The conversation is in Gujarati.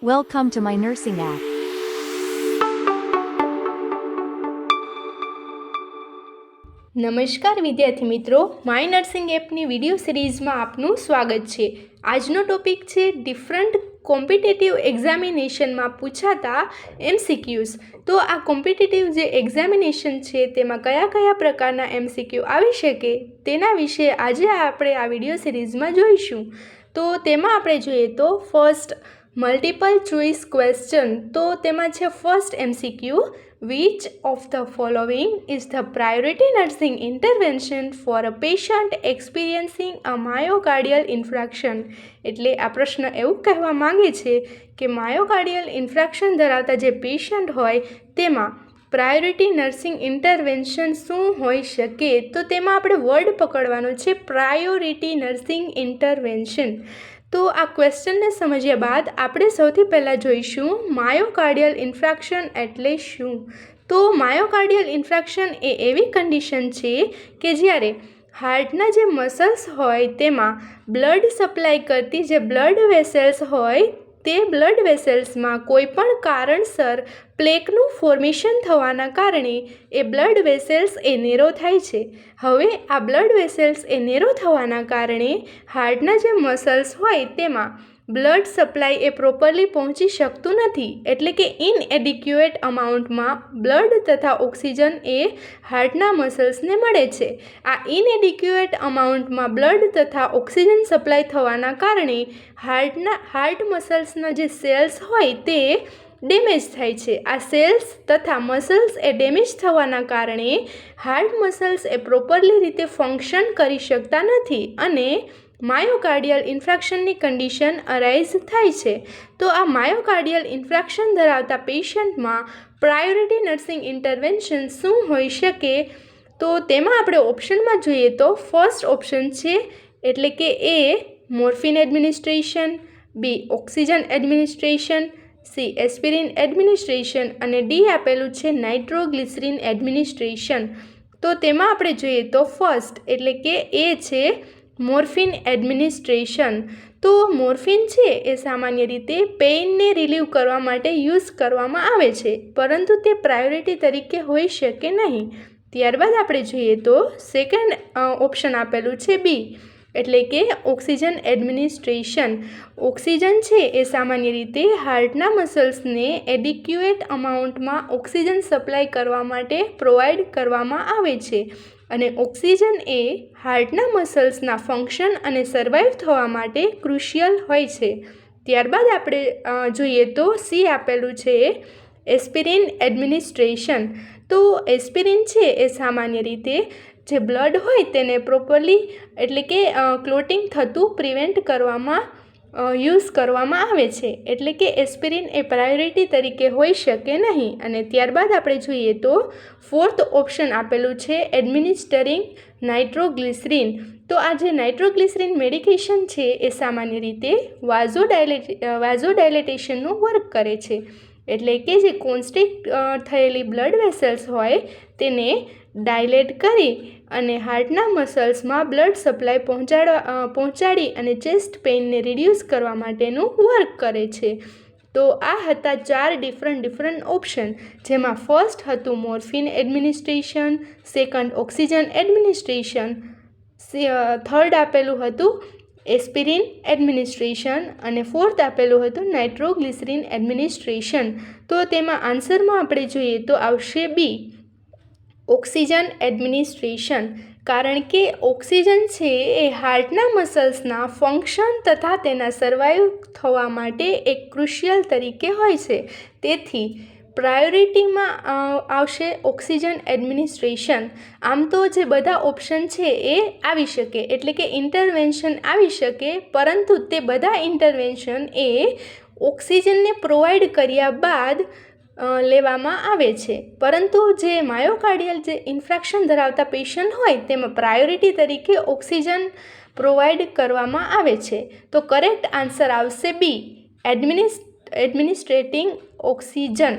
Welcome to my nursing app. નમસ્કાર વિદ્યાર્થી મિત્રો, માય નર્સિંગ એપની વિડીયો સિરીઝમાં આપનું સ્વાગત છે. આજનો ટોપિક છે ડિફરન્ટ કોમ્પિટિટિવ એક્ઝામિનેશનમાં પૂછાતા MCQs. તો આ કોમ્પિટિટિવ જે એક્ઝામિનેશન છે તેમાં કયા કયા પ્રકારના MCQ આવી શકે તેના વિશે આજે આપણે આ વિડીયો સિરીઝમાં જોઈશું. તો તેમાં આપણે જોઈએ તો ફર્સ્ટ મલ્ટિપલ ચોઇસ ક્વેશ્ચન. તો તેમાં છે first MCQ, which of the following is the priority nursing intervention for a patient experiencing a myocardial infarction? એટલે આ પ્રશ્ન એવું કહેવા માંગે છે કે માયોકાર્ડિયલ ઇન્ફ્રેક્શન ધરાવતા જે પેશન્ટ હોય તેમાં પ્રાયોરિટી નર્સિંગ ઇન્ટરવેન્શન શું હોઈ શકે? તો તેમાં આપણે વર્ડ પકડવાનો છે પ્રાયોરિટી નર્સિંગ ઇન્ટરવેન્શન. તો આ ક્વેશ્ચનને સમજ્યા બાદ આપણે સૌથી પહેલાં જોઈશું માયોકાર્ડિયલ ઇન્ફ્રેક્શન એટલે શું. તો માયોકાર્ડિયલ ઇન્ફ્રેક્શન એ એવી કન્ડિશન છે કે જ્યારે હાર્ટના જે મસલ્સ હોય તેમાં બ્લડ સપ્લાય કરતી જે બ્લડ વેસલ્સ હોય તે બ્લડ વેસલ્સમાં કોઈ પણ કારણસર પ્લેકનું ફોર્મેશન થવાના કારણે એ બ્લડ વેસલ્સ એ નેરો થાય છે. હવે આ બ્લડ વેસલ્સ એ નેરો થવાના કારણે હાર્ટના જે મસલ્સ હોય તેમાં બ્લડ સપ્લાય એ પ્રોપરલી પહોંચી શકતું નથી, એટલે કે ઇનએડિક્યુએટ અમાઉન્ટમાં બ્લડ તથા ઓક્સિજન એ હાર્ટના મસલ્સને મળે છે. આ ઇનએડિક્યુએટ અમાઉન્ટમાં બ્લડ તથા ઓક્સિજન સપ્લાય થવાના કારણે હાર્ટ મસલ્સના જે સેલ્સ હોય તે ડેમેજ થાય છે. આ સેલ્સ તથા મસલ્સ એ ડેમેજ થવાના કારણે હાર્ટ મસલ્સ એ પ્રોપરલી રીતે ફંક્શન કરી શકતા નથી અને માયોકાર્ડિયલ ઇન્ફ્રેક્શનની કન્ડિશન અરાઇઝ થાય છે. તો આ માયોકાર્ડિયલ ઇન્ફ્રેક્શન ધરાવતા પેશન્ટમાં પ્રાયોરિટી નર્સિંગ ઇન્ટરવેન્શન શું હોઈ શકે? તો તેમાં આપણે ઓપ્શનમાં જોઈએ તો ફર્સ્ટ ઓપ્શન છે એટલે કે A morphine administration, B oxygen administration, C aspirin administration અને ડી આપેલું છે નાઇટ્રોગ્લિસરીન એડમિનિસ્ટ્રેશન. તો તેમાં આપણે જોઈએ તો ફર્સ્ટ એટલે કે એ છે મોર્ફિન એડમિનિસ્ટ્રેશન. તો મોર્ફિન છે એ સામાન્ય રીતે પેઇનને રિલીવ કરવા માટે યુઝ કરવામાં આવે છે, પરંતુ તે પ્રાયોરિટી તરીકે હોઈ શકે નહીં. ત્યારબાદ આપણે જોઈએ તો સેકન્ડ ઓપ્શન આપેલું છે બી એટલે કે ઓક્સિજન એડમિનિસ્ટ્રેશન. ઓક્સિજન છે એ સામાન્ય રીતે હાર્ટના મસલ્સને એડિક્યુએટ અમાઉન્ટમાં ઓક્સિજન સપ્લાય કરવા માટે પ્રોવાઈડ કરવામાં આવે છે અને ઓક્સિજન એ હાર્ટના મસલ્સના ફંક્શન અને સર્વાઈવ થવા માટે ક્રુશિયલ હોય છે. ત્યારબાદ આપણે જોઈએ તો સી આપેલું છે એસ્પિરિન એડમિનિસ્ટ્રેશન. તો એસ્પિરિન છે એ સામાન્ય રીતે જે બ્લડ હોય તેને પ્રોપરલી એટલે કે ક્લોટિંગ થતું પ્રિવેન્ટ કરવામાં યુઝ કરવામાં આવે છે, એટલે કે એસ્પિરિન એ પ્રાયોરિટી તરીકે હોઈ શકે નહીં. અને ત્યારબાદ આપણે જોઈએ તો ફોર્થ ઓપ્શન આપેલું છે એડમિનિસ્ટરિંગ નાઇટ્રોગ્લિસરીન. તો આ જે નાઇટ્રોગ્લિસરીન મેડિકેશન છે એ સામાન્ય રીતે વાઝોડાયલેટેશનનું વર્ક કરે છે, એટલે કે જે કોન્સ્ટ્રિક્ટ થયેલી બ્લડ વેસલ્સ હોય તેને ડાયલેટ કરી અને હાર્ટના મસલ્સમાં બ્લડ સપ્લાય પહોંચાડી અને ચેસ્ટ પેઇનને રિડ્યુસ કરવા માટેનું વર્ક કરે છે. તો આ હતા 4 ડિફરન્ટ ઓપ્શન, જેમાં ફર્સ્ટ હતું morphine administration, second oxygen administration, third આપેલું હતું એસ્પિરિન એડમિનિસ્ટ્રેશન અને ફોર્થ આપેલું હતું નાઇટ્રોગ્લિસરીન એડમિનિસ્ટ્રેશન. તો તેમાં આન્સરમાં આપણે જોઈએ તો આવશે બી ઓક્સિજન એડમિનિસ્ટ્રેશન, કારણ કે ઓક્સિજન છે એ હાર્ટના મસલ્સના ફંક્શન તથા તેના સર્વાઈવ થવા માટે એક ક્રુશિયલ તરીકે હોય છે. તેથી પ્રાયોરિટીમાં આવશે ઓક્સિજન એડમિનિસ્ટ્રેશન. આમ તો જે બધા ઓપ્શન છે એ આવી શકે, એટલે કે ઇન્ટરવેન્શન આવી શકે, પરંતુ તે બધા ઇન્ટરવેન્શન એ ઓક્સિજનને પ્રોવાઈડ કર્યા બાદ લેવામાં આવે છે. પરંતુ જે માયોકાર્ડિયલ જે ઇન્ફ્રેક્શન ધરાવતા પેશન્ટ હોય તેમાં પ્રાયોરિટી તરીકે ઓક્સિજન પ્રોવાઈડ કરવામાં આવે છે. તો કરેક્ટ આન્સર આવશે બી એડમિનિસ્ટ્રેટિંગ ઓક્સિજન.